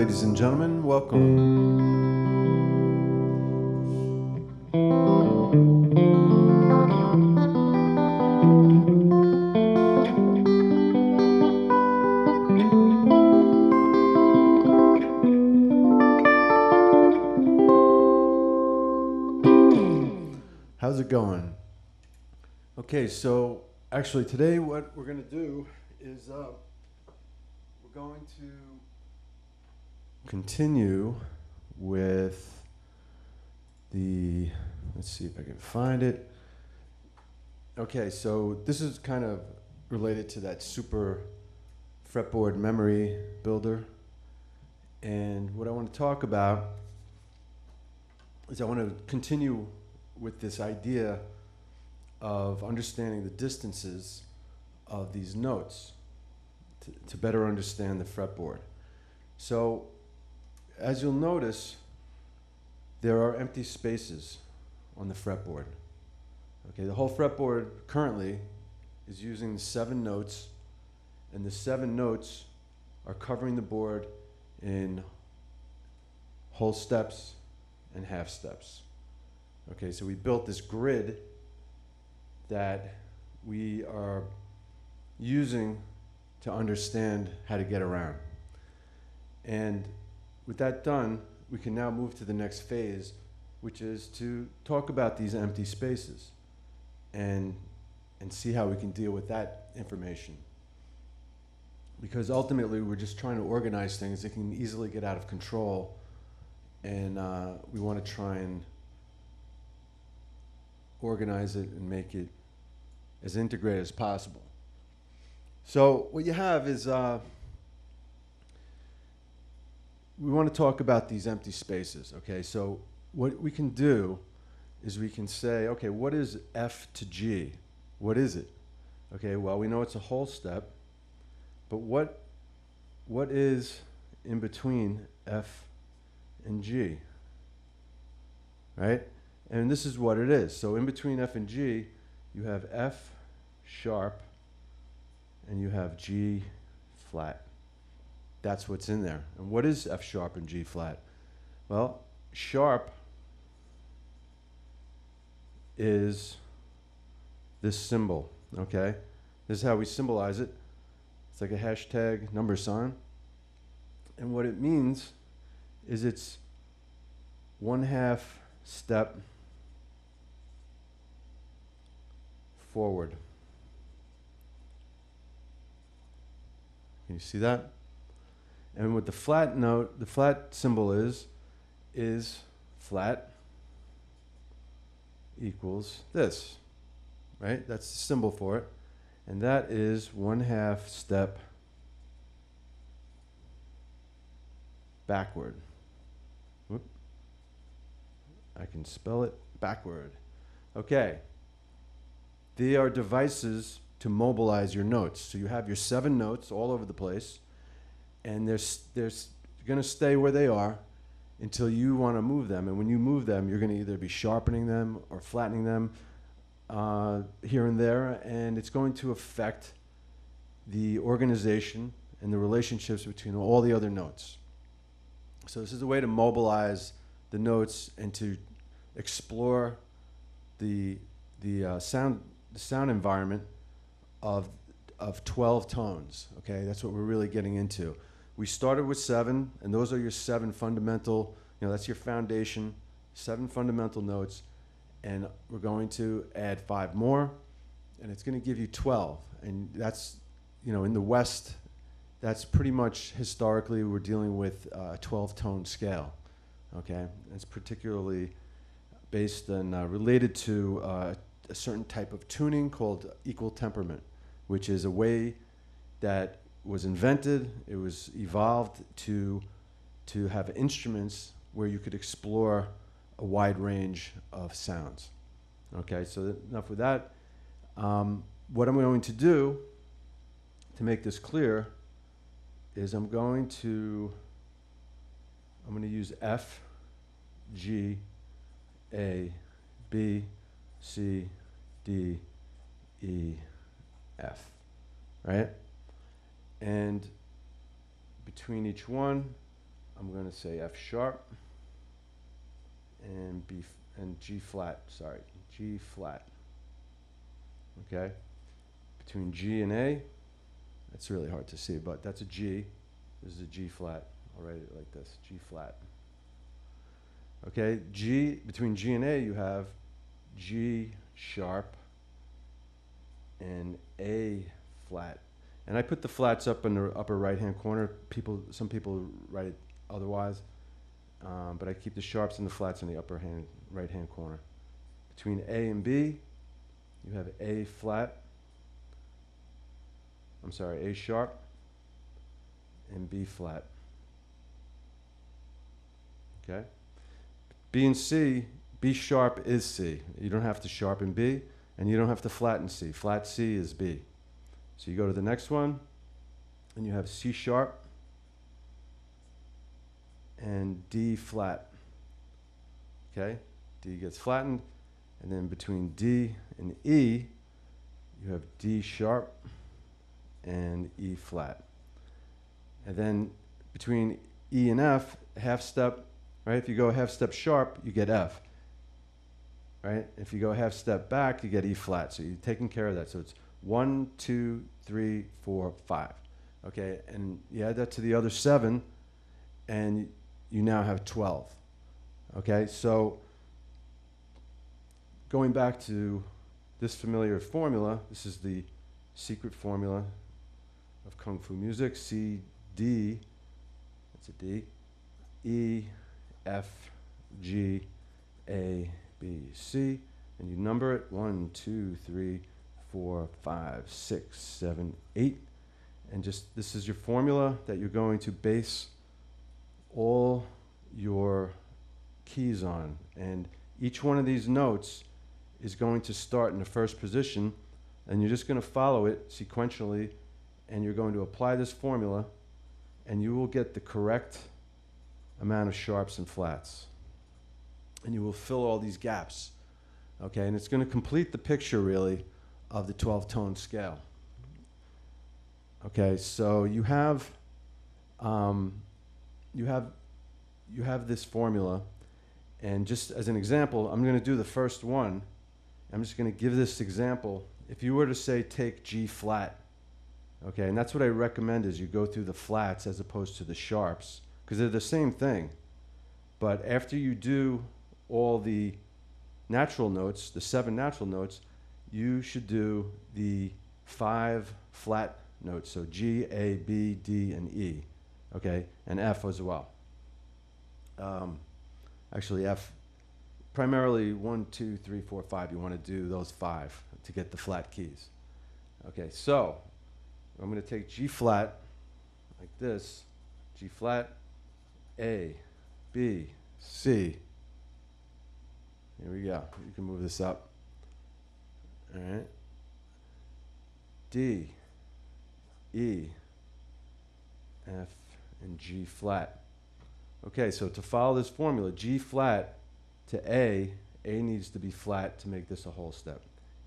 ladies and gentlemen. Welcome. How's it going? Okay, so actually today what we're going to do is we're going to continue with the, let's see if I can find it. Okay, so this is kind of related to that super fretboard memory builder. And what I want to talk about is I want to continue with this idea of understanding the distances of these notes to better understand the fretboard. So, as you'll notice, there are empty spaces on the fretboard. Okay, the whole fretboard currently is using the 7 notes, and the 7 notes are covering the board in whole steps and half steps. Okay, so we built this grid that we are using to understand how to get around. And with that done, we can now move to the next phase, which is to talk about these empty spaces and see how we can deal with that information. Because ultimately, we're just trying to organize things that can easily get out of control, and we want to try and organize it and make it as integrated as possible. So what you have is, we want to talk about these empty spaces, okay? So what we can do is we can say, okay, what is F to G? What is it? Okay, well, we know it's a whole step, but what is in between F and G, right? And this is what it is. So in between F and G, you have F sharp and you have G flat. That's what's in there. And what is F sharp and G flat? Well, sharp is this symbol, okay? This is how we symbolize it. It's like a hashtag number sign. And what it means is it's 1/2 step forward. Can you see that? And with the flat note, the flat symbol is flat equals this, right? That's the symbol for it. And that is 1/2 step backward. Whoop. I can spell it backward. Okay. They are devices to mobilize your notes. So you have your 7 notes all over the place, and they're going to stay where they are until you want to move them. And when you move them, you're going to either be sharpening them or flattening them here and there, and it's going to affect the organization and the relationships between all the other notes. So this is a way to mobilize the notes and to explore the sound environment of 12 tones, okay? That's what we're really getting into. We started with 7, and those are your 7 fundamental, that's your foundation, 7 fundamental notes, and we're going to add 5 more, and it's going to give you 12. And that's, in the West, that's pretty much historically we're dealing with a 12-tone scale, okay? It's particularly based on, related to a certain type of tuning called equal temperament, which is a way that was invented, it was evolved to have instruments where you could explore a wide range of sounds. Okay, so enough with that. What I'm going to do to make this clear is I'm going to use F, G, A, B, C, D, E, F, right? And between each one, I'm going to say F sharp and G flat, sorry, G flat. Okay? Between G and A, that's really hard to see, but that's a G. This is a G flat. I'll write it like this, G flat. Okay, between G and A, you have G sharp and A flat. And I put the flats up in the upper right-hand corner. Some people write it otherwise, but I keep the sharps and the flats in the upper right-hand corner. Between A and B, you have A flat, A sharp, and B flat. Okay? B and C, B sharp is C. You don't have to sharpen B, and you don't have to flatten C. Flat C is B. So you go to the next one, and you have C sharp and D flat. Okay? D gets flattened, and then between D and E, you have D sharp and E flat. And then between E and F, half step, right? If you go half step sharp, you get F, right? If you go half step back, you get E flat. So you're taking care of that. So it's 1, 2, 3, 4, 5. Okay, and you add that to the other 7, and you now have 12. Okay, so going back to this familiar formula, this is the secret formula of Kung Fu music, C, D, that's a D, E, F, G, A, B, C, and you number it 1, 2, 3, 4, 5, 6, 7, 8, and just this is your formula that you're going to base all your keys on, and each one of these notes is going to start in the first position, and you're just going to follow it sequentially, and you're going to apply this formula, and you will get the correct amount of sharps and flats, and you will fill all these gaps. Okay, and it's going to complete the picture really of the 12-tone scale. Okay, so you have this formula, and just as an example, I'm going to do the first one. I'm just going to give this example. If you were to say take G flat, okay, and that's what I recommend is you go through the flats as opposed to the sharps, because they're the same thing. But after you do all the natural notes, the 7 natural notes, you should do the 5 flat notes, so G, A, B, D, and E, okay, and F as well. Actually, F, primarily 1, 2, 3, 4, 5, you want to do those 5 to get the flat keys. Okay, so I'm going to take G flat like this, G flat, A, B, C. Here we go. You can move this up. All right. D, E, F, and G flat. Okay, so to follow this formula, G flat to A needs to be flat to make this a whole step.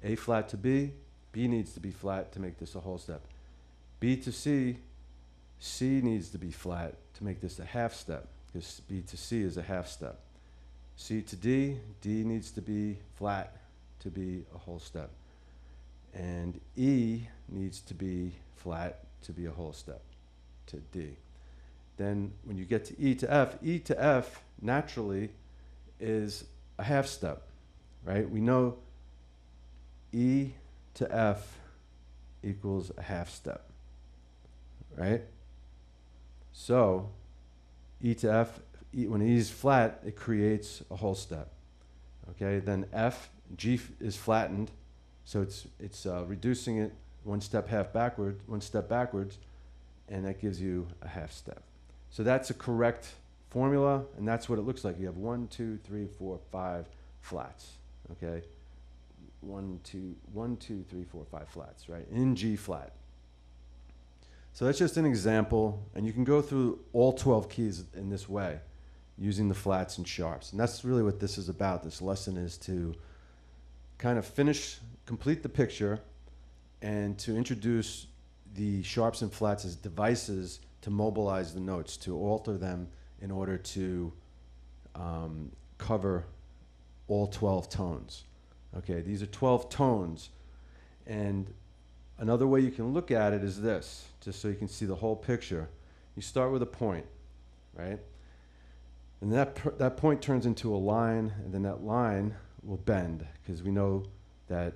A flat to B needs to be flat to make this a whole step. B to C needs to be flat to make this a half step, because B to C is a half step. C to D needs to be flat to be a whole step. And E needs to be flat to be a whole step to D. Then when you get to E to F naturally is a half step, right? We know E to F equals a half step, right? So E to F, when E is flat, it creates a whole step. Okay, then F, G is flattened, so it's reducing it one step backwards, and that gives you a half step. So that's a correct formula, and that's what it looks like. You have 1, 2, 3, 4, 5 flats. Okay, 1, 2, 3, 4, 5 flats, right? In G flat. So that's just an example, and you can go through all 12 keys in this way, using the flats and sharps. And that's really what this is about. This lesson is to kind of complete the picture, and to introduce the sharps and flats as devices to mobilize the notes, to alter them in order to cover all 12 tones. Okay, these are 12 tones. And another way you can look at it is this, just so you can see the whole picture. You start with a point, right? And that point turns into a line, and then that line will bend, because we know that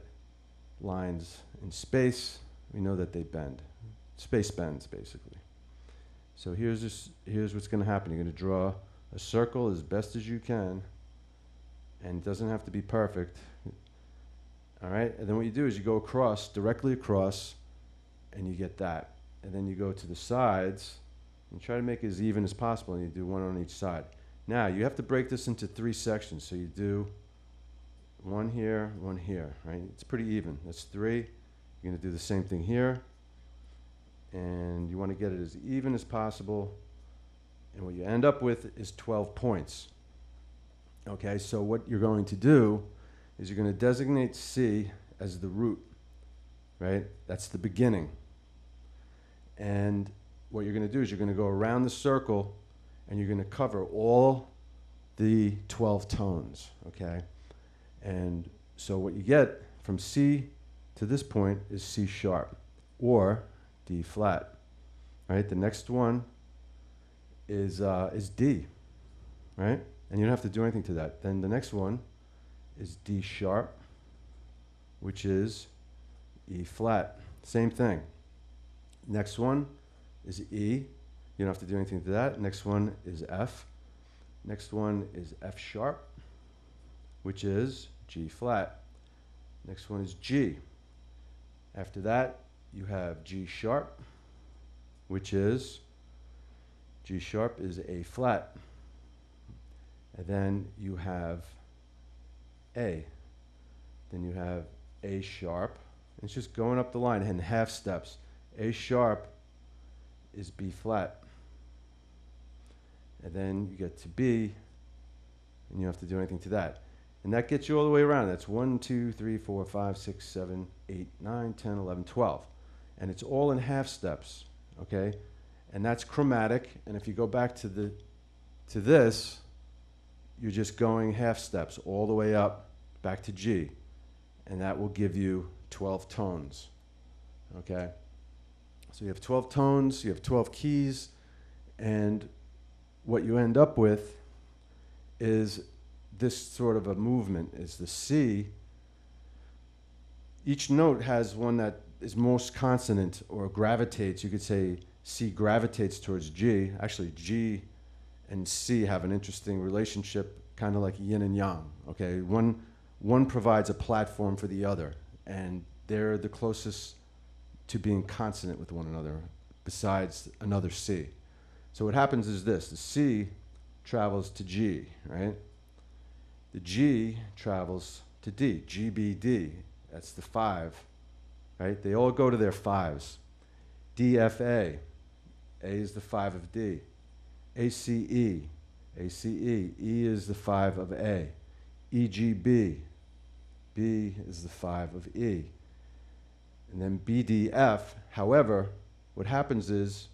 lines in space, we know that they bend. Space bends, basically. So here's what's going to happen. You're going to draw a circle as best as you can, and it doesn't have to be perfect. All right? And then what you do is you go across, directly across, and you get that. And then you go to the sides, and try to make it as even as possible, and you do one on each side. Now, you have to break this into 3 sections. So you do one here, right? It's pretty even. That's 3. You're going to do the same thing here. And you want to get it as even as possible. And what you end up with is 12 points. Okay, so what you're going to do is you're going to designate C as the root, right? That's the beginning. And what you're going to do is you're going to go around the circle, and you're going to cover all the 12 tones, okay? And so what you get from C to this point is C sharp, or D flat, right? The next one is D, right? And you don't have to do anything to that. Then the next one is D sharp, which is E flat. Same thing. Next one is E. You don't have to do anything to that. Next one is F. Next one is F sharp, which is G flat. Next one is G. After that, you have G sharp, which is G sharp is A flat. And then you have A. Then you have A sharp. It's just going up the line in half steps. A sharp is B flat. And then you get to B, and you don't have to do anything to that. And that gets you all the way around. That's 1, 2, 3, 4, 5, 6, 7, 8, 9, 10, 11, 12. And it's all in half steps, okay? And that's chromatic. And if you go back to this, you're just going half steps all the way up back to G. And that will give you 12 tones, okay? So you have 12 tones, you have 12 keys, and what you end up with is this sort of a movement, is the C. Each note has one that is most consonant or gravitates. You could say C gravitates towards G. Actually, G and C have an interesting relationship, kind of like yin and yang, okay? One provides a platform for the other, and they're the closest to being consonant with one another besides another C. So what happens is this: the C travels to G, right? The G travels to D, G, B, D. That's the 5, right? They all go to their 5s. D, F, A. A is the 5 of D. A, C, E. A, C, E. E is the 5 of A. E, G, B. B is the 5 of E. And then B, D, F. However, what happens is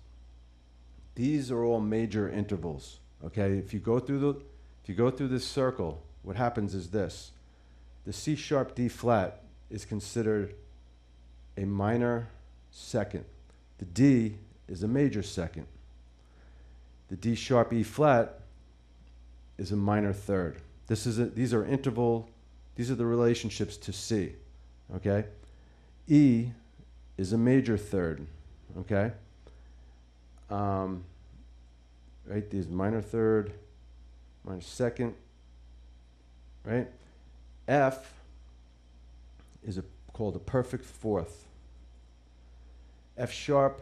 these are all major intervals, okay? If you go through this circle, what happens is this: the C sharp D flat is considered a minor second. The D is a major second. The D sharp E flat is a minor third. These are the relationships to C, okay? E is a major third, okay? Right, these minor third, minor second, right? F is called a perfect fourth. F sharp,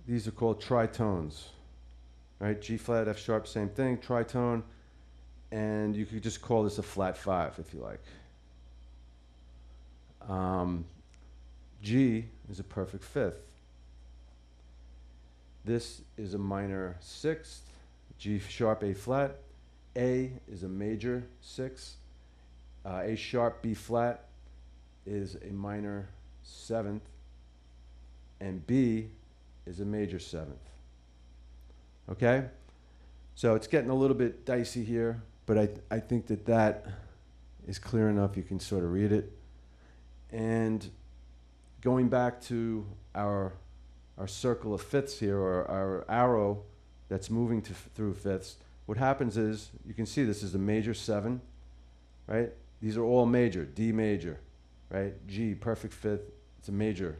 these are called tritones, right? G flat, F sharp, same thing, tritone, and you could just call this a flat 5 if you like. G is a perfect fifth. This is a minor sixth, G sharp, A flat. A is a major sixth. A sharp, B flat is a minor seventh. And B is a major seventh. Okay? So it's getting a little bit dicey here, but I think that is clear enough. You can sort of read it. And going back to our circle of fifths here, or our arrow that's moving through fifths, what happens is, you can see this is a major 7, right? These are all major, D major, right? G, perfect fifth, it's a major,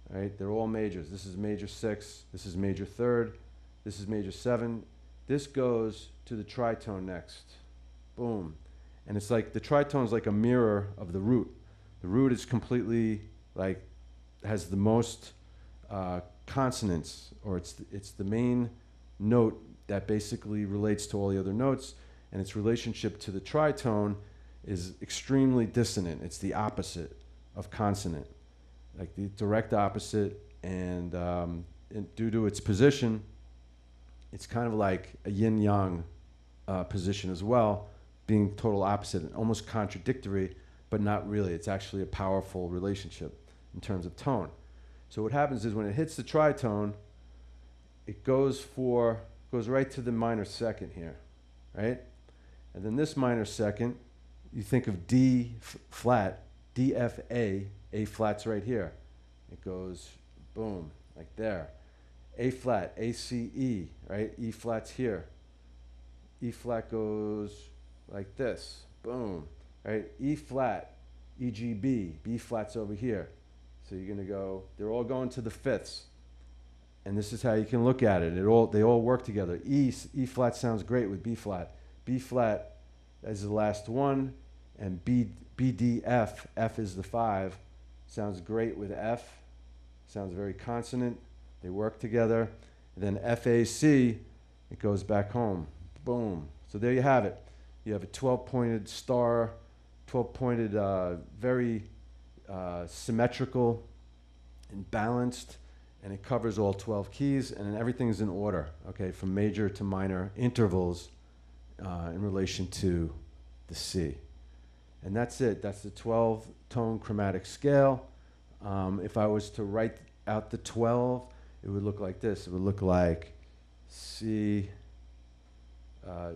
right? They're all majors. This is major 6, this is major 3rd, this is major 7. This goes to the tritone next. Boom. And it's like, the tritone is like a mirror of the root. The root is completely, like, has the most consonants, or it's the main note that basically relates to all the other notes, and its relationship to the tritone is extremely dissonant. It's the opposite of consonant, like the direct opposite, and due to its position, it's kind of like a yin-yang position as well, being total opposite and almost contradictory, but not really. It's actually a powerful relationship in terms of tone. So what happens is, when it hits the tritone, it goes right to the minor second here, right? And then this minor second, you think of D flat, D, F, A flat's right here. It goes boom, like there. A flat, A, C, E, right? E flat's here. E flat goes like this, boom, right? E flat, E, G, B, B flat's over here. So you're gonna go, they're all going to the fifths. And this is how you can look at it. They all work together. E flat sounds great with B flat. B flat is the last one, and B, D, F is the 5. Sounds great with F. Sounds very consonant. They work together. And then F, A, C, it goes back home. Boom. So there you have it. You have a 12-pointed star, 12-pointed, very symmetrical and balanced, and it covers all 12 keys, and then everything's in order, okay, from major to minor intervals in relation to the C. And that's it. That's the 12-tone chromatic scale. If I was to write out the 12, it would look like this. It would look like C,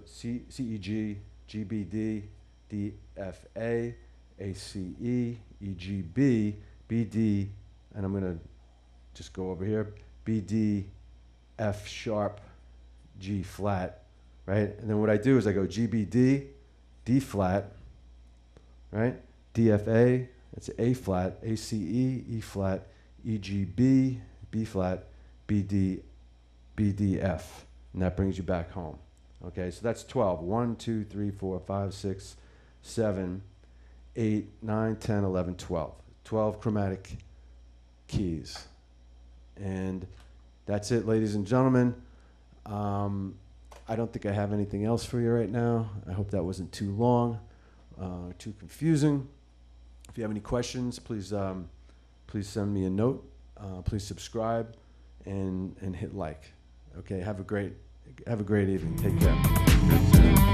C, E, G, G, B, D, D, F, A, A, C, E, E, G, B, B, D, and I'm going to just go over here, B, D, F sharp, G flat, right? And then what I do is I go G, B, D, D flat, right? D, F, A, that's A flat, A, C, E, E flat, E, G, B, B flat, B, D, B, D, F. And that brings you back home. Okay, so that's 12. 1, 2, 3, 4, 5, 6, 7, 8, 9, 10, 11, 12. 12 chromatic keys. And that's it, ladies and gentlemen. I don't think I have anything else for you right now. I hope that wasn't too long, too confusing. If you have any questions, please send me a note. Please subscribe and hit like. Okay, have a great evening. Take care.